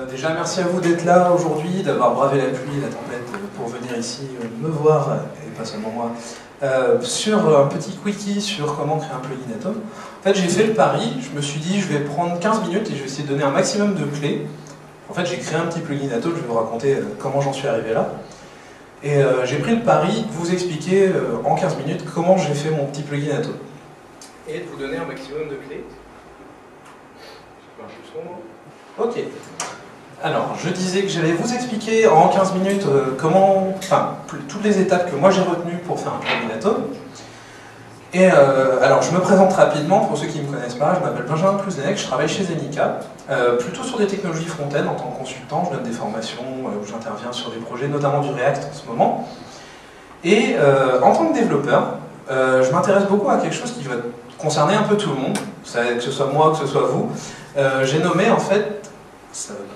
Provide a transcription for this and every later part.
Déjà, merci à vous d'être là aujourd'hui, d'avoir bravé la pluie et la tempête pour venir ici me voir, et pas seulement moi, sur un petit quickie sur comment créer un plugin Atom. En fait, j'ai fait le pari, je me suis dit, je vais prendre 15 minutes et je vais essayer de donner un maximum de clés. En fait, j'ai créé un petit plugin Atom, je vais vous raconter comment j'en suis arrivé là. Et j'ai pris le pari de vous expliquer en 15 minutes comment j'ai fait mon petit plugin Atom. Et de vous donner un maximum de clés. Ok. Alors, je disais que j'allais vous expliquer en 15 minutes toutes les étapes que moi j'ai retenues pour faire un plugin Atom. Et alors, je me présente rapidement, pour ceux qui ne me connaissent pas, je m'appelle Benjamin Cluzenek, je travaille chez Zenica, plutôt sur des technologies front-end en tant que consultant, je donne des formations où j'interviens sur des projets, notamment du React en ce moment. Et en tant que développeur, je m'intéresse beaucoup à quelque chose qui va concerner un peu tout le monde, que ce soit moi, que ce soit vous. J'ai nommé en fait, ça va pas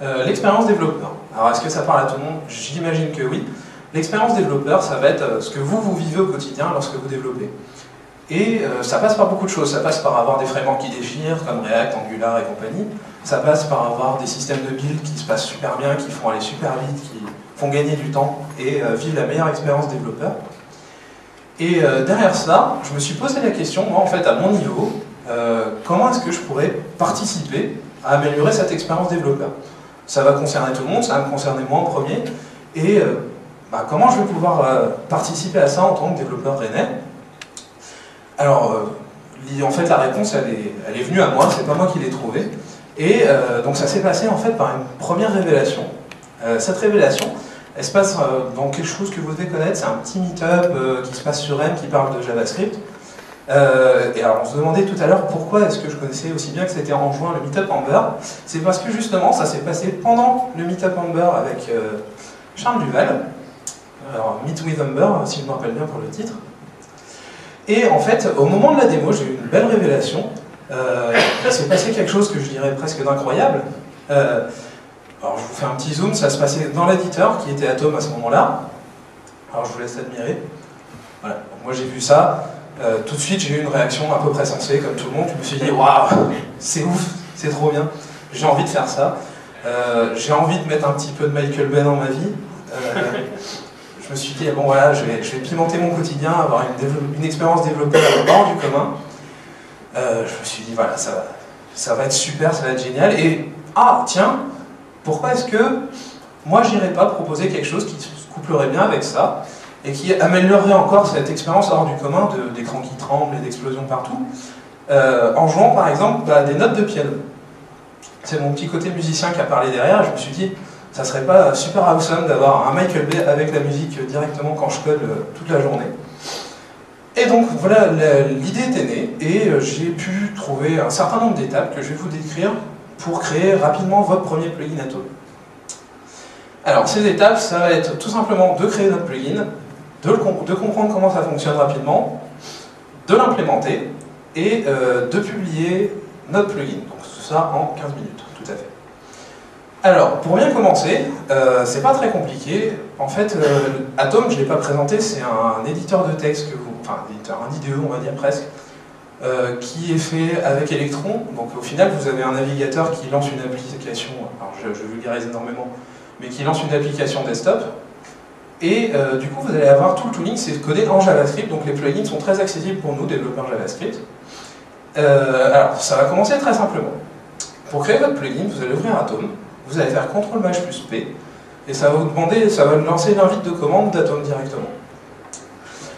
passer, l'expérience développeur. Alors est-ce que ça parle à tout le monde? J'imagine que oui. L'expérience développeur, ça va être ce que vous vivez au quotidien lorsque vous développez. Et ça passe par beaucoup de choses. Ça passe par avoir des frameworks qui déchirent, comme React, Angular et compagnie. Ça passe par avoir des systèmes de build qui se passent super bien, qui font aller super vite, qui font gagner du temps et vivre la meilleure expérience développeur. Et derrière ça, je me suis posé la question, moi en fait à mon niveau, comment est-ce que je pourrais participer à améliorer cette expérience développeur? Ça va concerner tout le monde, ça va me concerner moi en premier, et comment je vais pouvoir participer à ça en tant que développeur rennais? Alors, en fait, la réponse, elle est venue à moi, c'est pas moi qui l'ai trouvée, et donc ça s'est passé en fait par une première révélation. Cette révélation, elle se passe dans quelque chose que vous devez connaître, c'est un petit meet-up qui se passe sur Rennes qui parle de JavaScript. Et alors on se demandait tout à l'heure pourquoi est-ce que je connaissais aussi bien que c'était en juin le Meetup Amber. C'est parce que justement ça s'est passé pendant le Meetup Amber avec Charles Duval. Alors Meet with Amber, si je me rappelle bien pour le titre. Et en fait, au moment de la démo, j'ai eu une belle révélation. Il s'est passé quelque chose que je dirais presque d'incroyable. Alors je vous fais un petit zoom, ça se passait dans l'éditeur qui était Atom à ce moment-là. Alors je vous laisse admirer. Voilà, donc, moi j'ai vu ça. Tout de suite, j'ai eu une réaction à peu près sensée, comme tout le monde. Je me suis dit, waouh, c'est ouf, c'est trop bien. J'ai envie de faire ça. J'ai envie de mettre un petit peu de Michael Bay dans ma vie. Je me suis dit, bon voilà, je vais pimenter mon quotidien, avoir une expérience développée hors du commun. Je me suis dit, voilà, ça va être super, ça va être génial. Et, tiens, pourquoi est-ce que moi, j'irais pas proposer quelque chose qui se couplerait bien avec ça et qui améliorerait encore cette expérience hors du commun d'écran qui tremble et d'explosions partout, en jouant par exemple des notes de piano. C'est mon petit côté musicien qui a parlé derrière, je me suis dit, ça serait pas super awesome d'avoir un Michael Bay avec la musique directement quand je code toute la journée. Et donc voilà, l'idée était née, et j'ai pu trouver un certain nombre d'étapes que je vais vous décrire pour créer rapidement votre premier plugin Atom. Alors ces étapes, ça va être tout simplement de créer notre plugin, de comprendre comment ça fonctionne rapidement, de l'implémenter et de publier notre plugin. Donc tout ça en 15 minutes, tout à fait. Alors, pour bien commencer, c'est pas très compliqué. En fait, Atom, je ne l'ai pas présenté, c'est un éditeur de texte, un IDE, on va dire presque, qui est fait avec Electron. Donc au final, vous avez un navigateur qui lance une application, alors je vulgarise énormément, mais qui lance une application desktop. Et du coup, vous allez avoir tout le tooling, c'est codé en JavaScript, donc les plugins sont très accessibles pour nous, développeurs JavaScript. Alors, ça va commencer très simplement. Pour créer votre plugin, vous allez ouvrir Atom, vous allez faire CTRL+P, et ça va vous lancer une invite de commande d'Atom directement.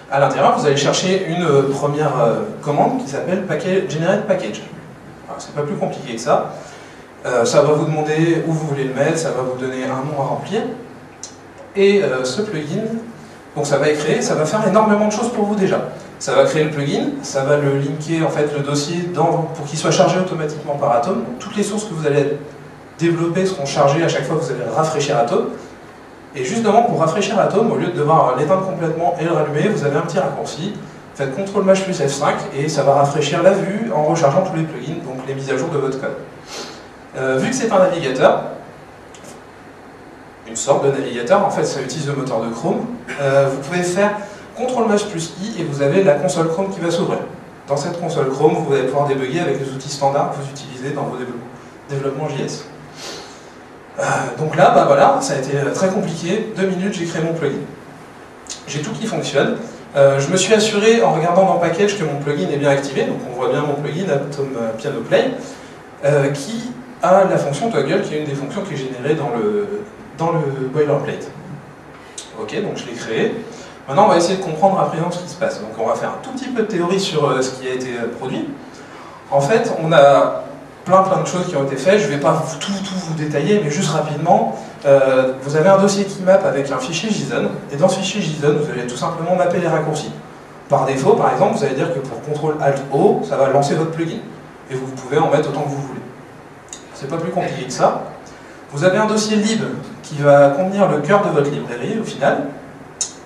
À l'intérieur, vous allez chercher une première commande qui s'appelle Generate Package. C'est pas plus compliqué que ça. Ça va vous demander où vous voulez le mettre, ça va vous donner un nom à remplir. Et ce plugin, donc ça va être créé, ça va faire énormément de choses pour vous déjà. Ça va créer le plugin, ça va le linker en fait le dossier pour qu'il soit chargé automatiquement par Atom. Donc, toutes les sources que vous allez développer seront chargées à chaque fois que vous allez rafraîchir Atom. Et justement pour rafraîchir Atom, au lieu de devoir l'éteindre complètement et le rallumer, vous avez un petit raccourci. Faites CTRL+F5 et ça va rafraîchir la vue en rechargeant tous les plugins, donc les mises à jour de votre code. Vu que c'est un navigateur, une sorte de navigateur, en fait ça utilise le moteur de Chrome, vous pouvez faire CTRL+I et vous avez la console Chrome qui va s'ouvrir. Dans cette console Chrome, vous allez pouvoir débugger avec les outils standards que vous utilisez dans vos développements. développement JS. Donc là, bah voilà, ça a été très compliqué. 2 minutes, j'ai créé mon plugin. J'ai tout qui fonctionne. Je me suis assuré en regardant dans Package que mon plugin est bien activé. Donc on voit bien mon plugin Atom Piano Play, qui a la fonction toggle, qui est une des fonctions qui est générée dans le boilerplate. Ok, donc je l'ai créé. Maintenant, on va essayer de comprendre à présent ce qui se passe. Donc on va faire un tout petit peu de théorie sur ce qui a été produit. En fait, on a plein de choses qui ont été faites. Je ne vais pas tout vous détailler, mais juste rapidement, vous avez un dossier qui map avec un fichier JSON, et dans ce fichier JSON, vous allez tout simplement mapper les raccourcis. Par défaut, par exemple, vous allez dire que pour CTRL-ALT-O, ça va lancer votre plugin. Et vous pouvez en mettre autant que vous voulez. C'est pas plus compliqué que ça. Vous avez un dossier lib qui va contenir le cœur de votre librairie, au final,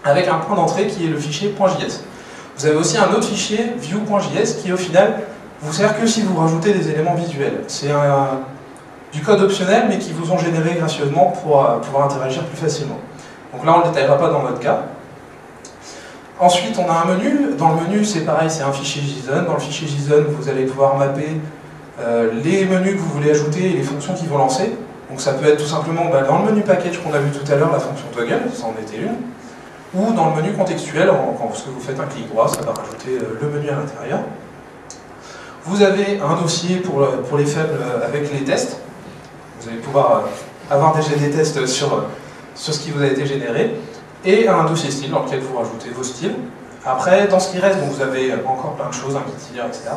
avec un point d'entrée qui est le fichier .js. Vous avez aussi un autre fichier view.js qui, au final, vous sert que si vous rajoutez des éléments visuels. C'est du code optionnel, mais qui vous ont généré gracieusement pour pouvoir interagir plus facilement. Donc là, on ne le détaillera pas dans notre cas. Ensuite, on a un menu. Dans le menu, c'est pareil, c'est un fichier JSON. Dans le fichier JSON, vous allez pouvoir mapper les menus que vous voulez ajouter et les fonctions qui vont lancer. Donc ça peut être tout simplement dans le menu package qu'on a vu tout à l'heure, la fonction toggle, ça en était une, ou dans le menu contextuel, quand vous faites un clic droit, ça va rajouter le menu à l'intérieur. Vous avez un dossier pour les faibles avec les tests. Vous allez pouvoir avoir déjà des tests sur ce qui vous a été généré. Et un dossier style dans lequel vous rajoutez vos styles. Après, dans ce qui reste, vous avez encore plein de choses, un guide, etc.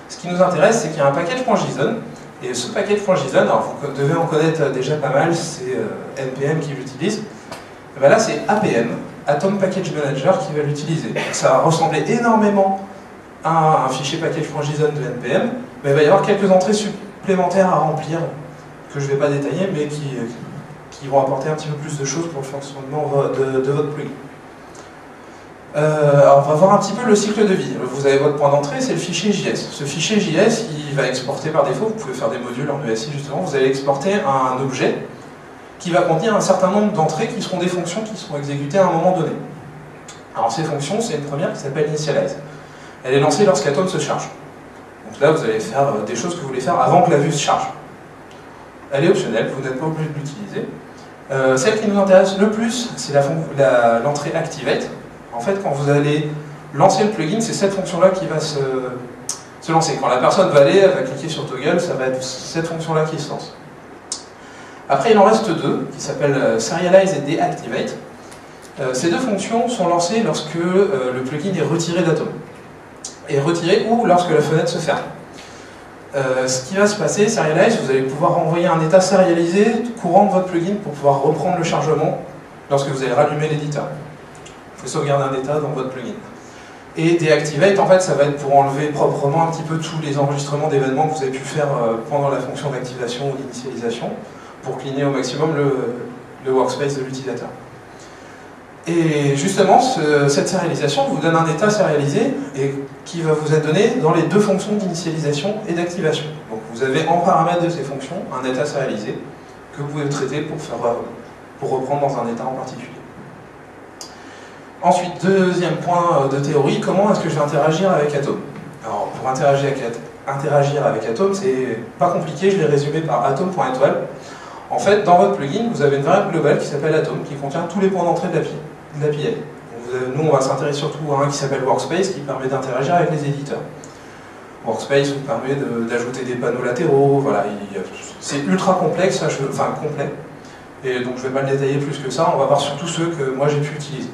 Ce qui nous intéresse, c'est qu'il y a un package.json. Et ce package.json, alors vous devez en connaître déjà pas mal, c'est NPM qui l'utilise. Ben là, c'est APM, Atom Package Manager, qui va l'utiliser. Ça va ressembler énormément à un fichier package.json de NPM, mais il va y avoir quelques entrées supplémentaires à remplir, que je ne vais pas détailler, mais qui vont apporter un petit peu plus de choses pour le fonctionnement de votre plugin. Alors on va voir un petit peu le cycle de vie. Vous avez votre point d'entrée, c'est le fichier JS. Ce fichier JS, il va exporter par défaut, vous pouvez faire des modules en ESI justement, vous allez exporter un objet qui va contenir un certain nombre d'entrées qui seront des fonctions qui seront exécutées à un moment donné. Alors ces fonctions, c'est une première qui s'appelle initialize. Elle est lancée lorsqu'Atom se charge. Donc là, vous allez faire des choses que vous voulez faire avant que la vue se charge. Elle est optionnelle, vous n'êtes pas obligé de l'utiliser. Celle qui nous intéresse le plus, c'est l'entrée activate. En fait, quand vous allez lancer le plugin, c'est cette fonction-là qui va se lancer. Quand la personne va aller, elle va cliquer sur toggle, ça va être cette fonction-là qui se lance. Après, il en reste deux, qui s'appellent serialize et deactivate. Ces deux fonctions sont lancées lorsque le plugin est retiré d'Atom. Et retiré ou lorsque la fenêtre se ferme. Ce qui va se passer, serialize, vous allez pouvoir envoyer un état sérialisé courant de votre plugin pour pouvoir reprendre le chargement lorsque vous allez rallumer l'éditeur. Vous pouvez sauvegarder un état dans votre plugin. Et deactivate, en fait, ça va être pour enlever proprement un petit peu tous les enregistrements d'événements que vous avez pu faire pendant la fonction d'activation ou d'initialisation pour cleaner au maximum le workspace de l'utilisateur. Et justement, cette sérialisation vous donne un état sérialisé et qui va vous être donné dans les deux fonctions d'initialisation et d'activation. Donc vous avez en paramètre de ces fonctions un état sérialisé que vous pouvez traiter pour reprendre dans un état en particulier. Ensuite, deuxième point de théorie, comment est-ce que je vais interagir avec Atom? Alors pour interagir avec Atom, c'est pas compliqué, je l'ai résumé par atom.étoile. En fait, dans votre plugin, vous avez une variable globale qui s'appelle Atom, qui contient tous les points d'entrée de l'API. Nous, on va s'intéresser surtout à un qui s'appelle Workspace, qui permet d'interagir avec les éditeurs. Workspace vous permet d'ajouter des panneaux latéraux, voilà, c'est ultra complexe, enfin complet. Et donc je ne vais pas le détailler plus que ça, on va voir surtout ceux que moi j'ai pu utiliser.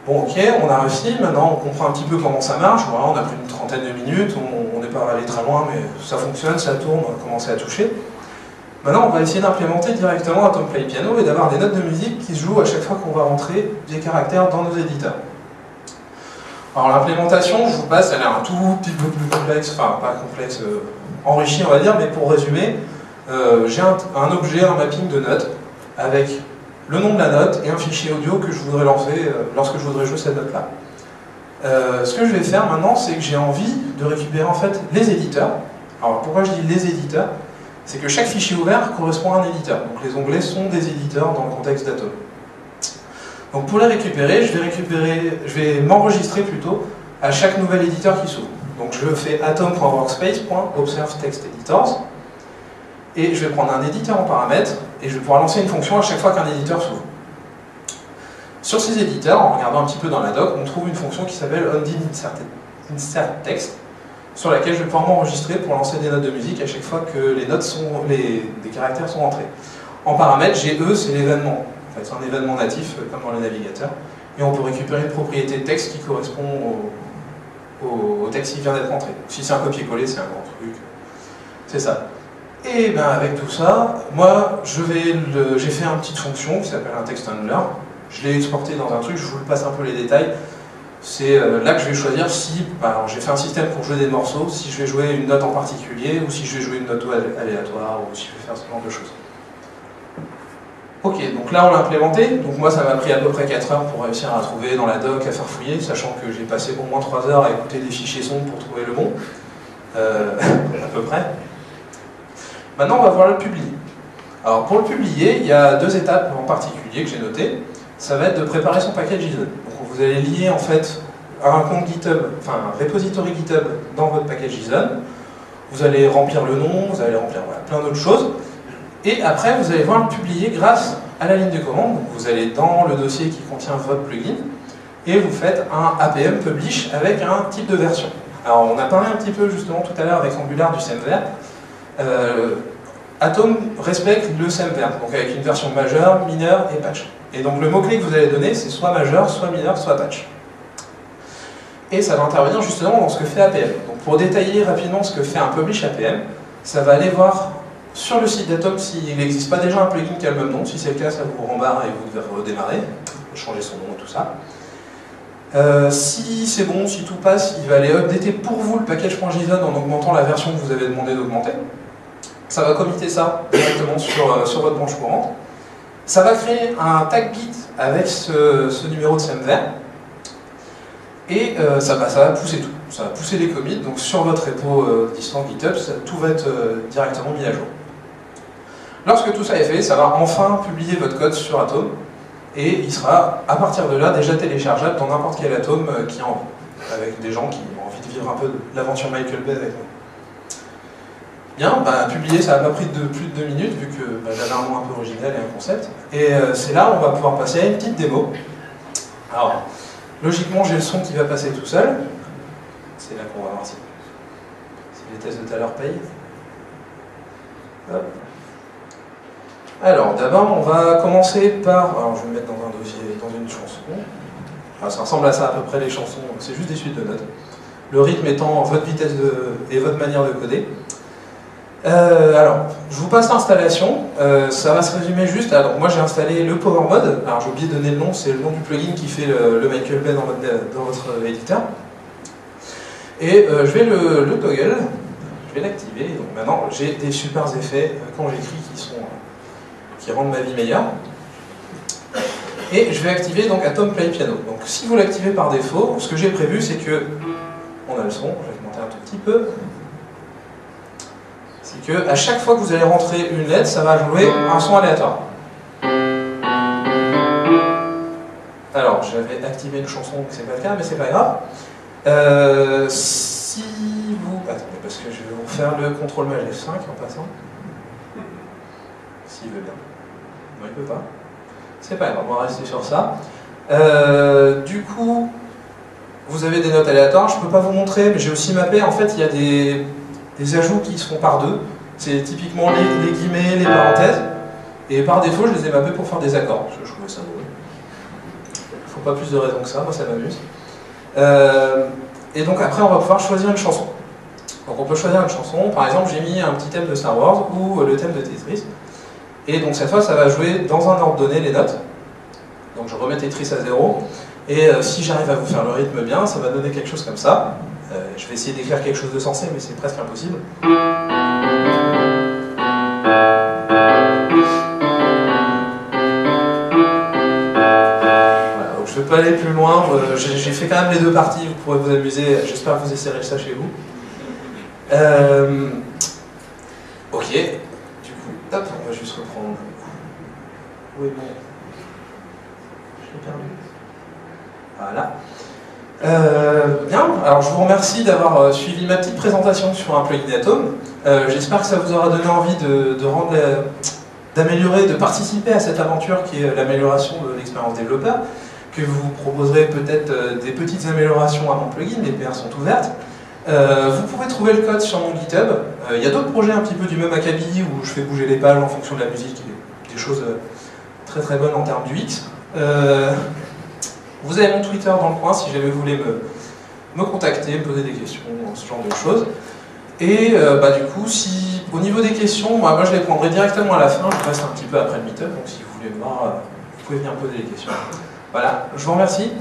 Bon, ok, on a réussi, maintenant on comprend un petit peu comment ça marche, voilà, on a pris une trentaine de minutes, on n'est pas allé très loin, mais ça fonctionne, ça tourne, on a commencé à toucher. Maintenant, on va essayer d'implémenter directement Atom Play Piano et d'avoir des notes de musique qui se jouent à chaque fois qu'on va rentrer des caractères dans nos éditeurs. Alors l'implémentation, je vous passe, elle est un tout petit peu plus complexe, enfin pas complexe, enrichi on va dire, mais pour résumer, j'ai un objet, un mapping de notes, avec le nom de la note et un fichier audio que je voudrais lancer lorsque je voudrais jouer cette note-là. Ce que je vais faire maintenant, c'est que j'ai envie de récupérer en fait les éditeurs. Alors pourquoi je dis les éditeurs? C'est que chaque fichier ouvert correspond à un éditeur. Donc les onglets sont des éditeurs dans le contexte d'Atom. Donc pour les récupérer, je vais m'enregistrer plutôt à chaque nouvel éditeur qui s'ouvre. Donc je fais atom.workspace.observeTextEditors Et je vais prendre un éditeur en paramètres, et je vais pouvoir lancer une fonction à chaque fois qu'un éditeur s'ouvre. Sur ces éditeurs, en regardant un petit peu dans la doc, on trouve une fonction qui s'appelle onDidInsertText, sur laquelle je vais pouvoir m'enregistrer pour lancer des notes de musique à chaque fois que des caractères sont rentrés. En paramètres, GE, c'est l'événement. En fait, c'est un événement natif, comme dans le navigateur. Et on peut récupérer une propriété de texte qui correspond au texte qui vient d'être rentré. Si c'est un copier-coller, c'est un grand truc. C'est ça. Et bien avec tout ça, moi, j'ai fait une petite fonction qui s'appelle un text handler. Je l'ai exporté dans un truc, je vous passe un peu les détails. C'est là que je vais choisir si, alors j'ai fait un système pour jouer des morceaux, si je vais jouer une note en particulier, ou si je vais jouer une note aléatoire, ou si je vais faire ce genre de choses. Ok, donc là on l'a implémenté, donc moi ça m'a pris à peu près 4 heures pour réussir à trouver dans la doc, à faire fouiller, sachant que j'ai passé au moins 3 heures à écouter des fichiers sons pour trouver le bon, à peu près. Maintenant on va voir le publier. Alors pour le publier, il y a 2 étapes en particulier que j'ai notées. Ça va être de préparer son package JSON. Donc vous allez lier en fait un compte GitHub, enfin un repository GitHub dans votre package JSON. Vous allez remplir le nom, vous allez remplir plein d'autres choses. Et après, vous allez voir le publier grâce à la ligne de commande. Donc, vous allez dans le dossier qui contient votre plugin et vous faites un APM publish avec un type de version. Alors, on a parlé un petit peu justement tout à l'heure avec Angular du semver. Atom respecte le semver, donc avec une version majeure, mineure et patch. Et donc le mot-clé que vous allez donner, c'est soit majeur, soit mineur, soit patch. Et ça va intervenir justement dans ce que fait APM. Donc pour détailler rapidement ce que fait un publish APM, ça va aller voir sur le site d'Atom s'il n'existe pas déjà un plugin qui a le même nom. Si c'est le cas, ça vous rembarre et vous devez redémarrer, changer son nom et tout ça. Si c'est bon, si tout passe, il va aller updater pour vous le package.json en augmentant la version que vous avez demandé d'augmenter. Ça va committer ça directement sur votre branche courante. Ça va créer un tag Git avec ce numéro de semver. Et ça va pousser tout. Ça va pousser les commits. Donc sur votre repo distant GitHub, tout va être directement mis à jour. Lorsque tout ça est fait, ça va enfin publier votre code sur Atom. Et il sera, à partir de là, déjà téléchargeable dans n'importe quel Atom qui a envie. Avec des gens qui ont envie de vivre un peu l'aventure Michael Bay avec nous. Bien, publier, ça n'a pas pris plus de 2 minutes, vu que j'avais un nom un peu original et un concept. Et c'est là où on va pouvoir passer à une petite démo. Alors, logiquement, j'ai le son qui va passer tout seul. C'est là qu'on va voir si les tests de tout à l'heure payent. Hop. Alors, d'abord, on va commencer par... Alors, je vais me mettre dans un dossier, dans une chanson. Alors, ça ressemble à ça à peu près, les chansons. C'est juste des suites de notes. Le rythme étant votre vitesse et votre manière de coder. Alors, je vous passe l'installation, ça va se résumer juste. Alors, moi j'ai installé le Power Mode, alors j'ai oublié de donner le nom, c'est le nom du plugin qui fait le Michael Bay dans votre éditeur. Et je vais le toggle, je vais l'activer. Donc maintenant j'ai des super effets quand j'écris qui rendent ma vie meilleure. Et je vais activer donc Atom Play Piano. Donc si vous l'activez par défaut, ce que j'ai prévu c'est que, on a le son, je vais augmenter un tout petit peu. C'est que à chaque fois que vous allez rentrer une lettre, ça va jouer un son aléatoire. Alors, j'avais activé une chanson, c'est pas le cas, mais c'est pas grave. Si vous... Attendez, parce que je vais vous faire le contrôle Maj F5 en passant. S'il veut bien. Non, il peut pas. C'est pas grave, on va rester sur ça. Du coup, vous avez des notes aléatoires, je peux pas vous montrer, mais j'ai aussi mappé, en fait, il y a des ajouts qui se font par deux. C'est typiquement les guillemets, les parenthèses. Et par défaut, je les ai mappés pour faire des accords. Je trouvais ça drôle. Il ne faut pas plus de raison que ça, moi ça m'amuse. Et donc après, on va pouvoir choisir une chanson. Donc on peut choisir une chanson. Par exemple, j'ai mis un petit thème de Star Wars ou le thème de Tetris. Et donc cette fois, ça va jouer dans un ordre donné les notes. Donc je remets Tetris à 0. Et si j'arrive à vous faire le rythme bien, ça va donner quelque chose comme ça. Je vais essayer d'écrire quelque chose de sensé, mais c'est presque impossible. Voilà, donc je ne vais pas aller plus loin. J'ai fait quand même les deux parties, vous pourrez vous amuser. J'espère que vous essayerez ça chez vous. Ok, du coup, hop, on va juste reprendre. Où est mon... Je l'ai perdu. Voilà. Bien, alors je vous remercie d'avoir suivi ma petite présentation sur un plugin Atom. J'espère que ça vous aura donné envie d'améliorer, de participer à cette aventure qui est l'amélioration de l'expérience développeur, que vous proposerez peut-être des petites améliorations à mon plugin, les PR sont ouvertes. Vous pouvez trouver le code sur mon GitHub. Il y a d'autres projets un petit peu du même acabit où je fais bouger les pages en fonction de la musique, des choses très très bonnes en termes d'UX. Vous avez mon Twitter dans le coin si jamais vous voulez me contacter, me poser des questions, ce genre de choses. Et du coup, si au niveau des questions, moi je les prendrai directement à la fin, je reste un petit peu après le meet-up, donc si vous voulez me voir, vous pouvez venir me poser des questions. Voilà, je vous remercie.